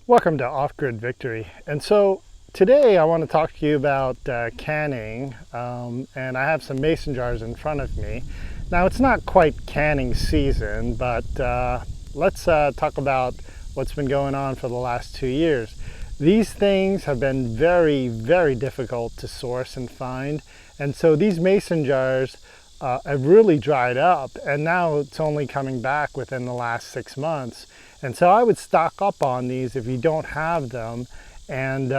Welcome to Off-Grid Victory. And so today I want to talk to you about canning, and I have some mason jars in front of me. Now it's not quite canning season, but let's talk about what's been going on for the last 2 years. These things have been very, very difficult to source and find, and so these mason jars have really dried up, and now it's only coming back within the last 6 months. And so I would stock up on these if you don't have them, and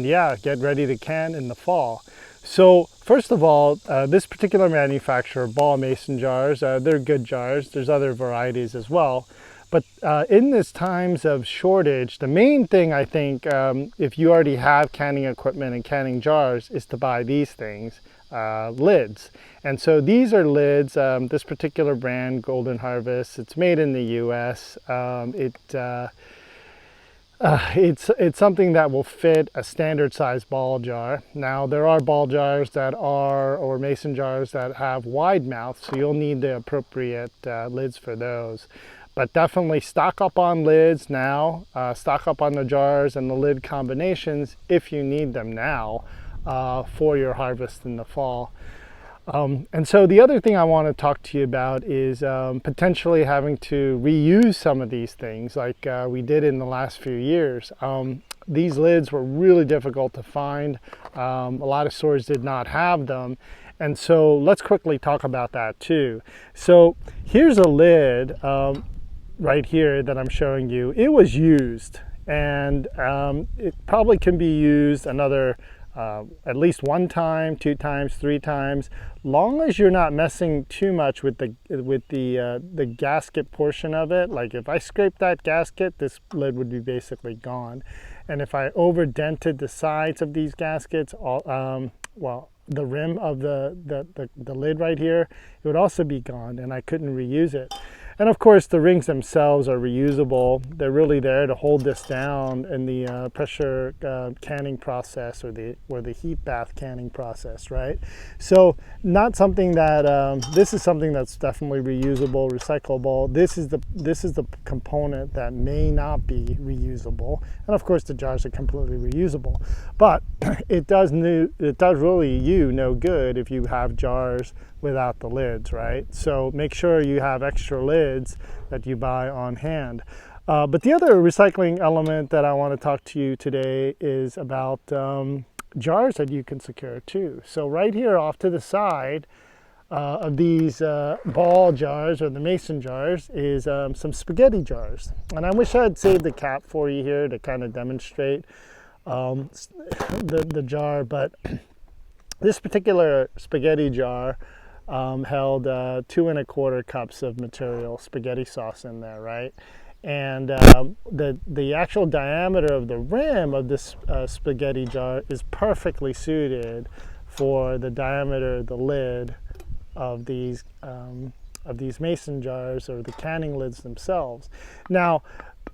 yeah, get ready to can in the fall. So first of all, this particular manufacturer, Ball Mason Jars, they're good jars. There's other varieties as well. But in this times of shortage, the main thing I think, if you already have canning equipment and canning jars, is to buy these things, lids. And so these are lids, this particular brand, Golden Harvest, it's made in the US. It's something that will fit a standard size ball jar. Now there are ball jars that are, or mason jars that have wide mouths, so you'll need the appropriate lids for those. But definitely stock up on lids now, stock up on the jars and the lid combinations if you need them now for your harvest in the fall. And so the other thing I want to talk to you about is potentially having to reuse some of these things like we did in the last few years. These lids were really difficult to find. A lot of stores did not have them. And so let's quickly talk about that too. So here's a lid right here that I'm showing you. It was used, and it probably can be used another at least 1 time, 2 times, 3 times, long as you're not messing too much with the gasket portion of it. Like if I scrape that gasket, this lid would be basically gone. And if I over dented the sides of these gaskets, well, the rim of the lid right here, it would also be gone, and I couldn't reuse it. And of course, the rings themselves are reusable. They're really there to hold this down in the pressure canning process, or the heat bath canning process, right? So not something that this is something that's definitely reusable, recyclable. This is the component that may not be reusable, and of course the jars are completely reusable. But it does really you no good if you have jars without the lids, right? So make sure you have extra lids that you buy on hand. But the other recycling element that I want to talk to you today is about jars that you can secure too. So right here off to the side of these ball jars, or the mason jars, is some spaghetti jars. And I wish I had saved the cap for you here to kind of demonstrate the jar, but this particular spaghetti jar held 2 1/4 cups of material, spaghetti sauce in there, right? And the actual diameter of the rim of this spaghetti jar is perfectly suited for the diameter of the lid of these mason jars, or the canning lids themselves. Now,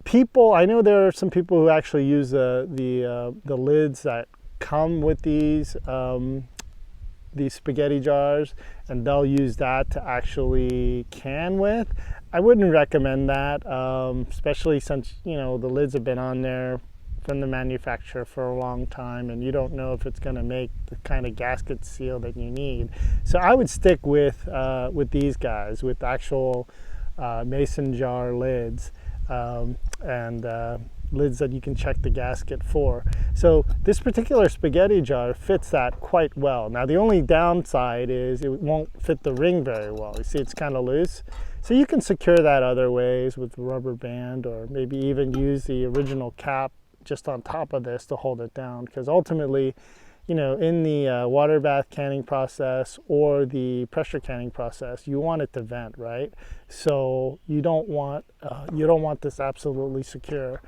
I know there are some people who actually use the lids that come with these spaghetti jars, and they'll use that to actually can with. I wouldn't recommend that, especially since the lids have been on there from the manufacturer for a long time, and you don't know if it's going to make the kind of gasket seal that you need. So I would stick with these guys, with actual mason jar lids, and lids that you can check the gasket for. So this particular spaghetti jar fits that quite well. Now the only downside is it won't fit the ring very well. You see, it's kind of loose. So you can secure that other ways with a rubber band, or maybe even use the original cap just on top of this to hold it down, because ultimately, in the water bath canning process or the pressure canning process, you want it to vent, right? So you don't want this absolutely secure.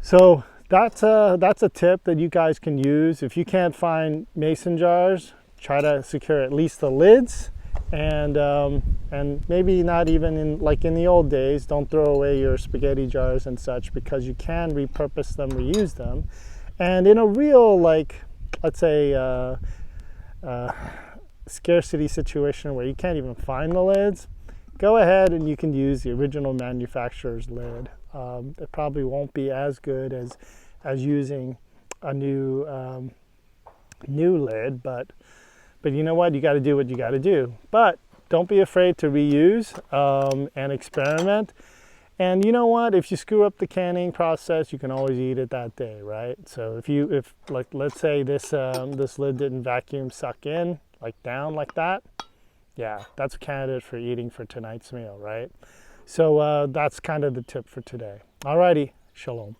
So that's a tip that you guys can use. If you can't find mason jars, try to secure at least the lids, and maybe not even in the old days, don't throw away your spaghetti jars and such, because you can repurpose them, reuse them. And in a real, let's say scarcity situation where you can't even find the lids, go ahead and you can use the original manufacturer's lid. It probably won't be as good as using a new lid, but you know what? You got to do what you got to do. But don't be afraid to reuse and experiment. And you know what? If you screw up the canning process, you can always eat it that day, right? So if like, let's say this this lid didn't vacuum suck in, like down like that, yeah, that's a candidate for eating for tonight's meal, right? So that's kind of the tip for today. Alrighty, shalom.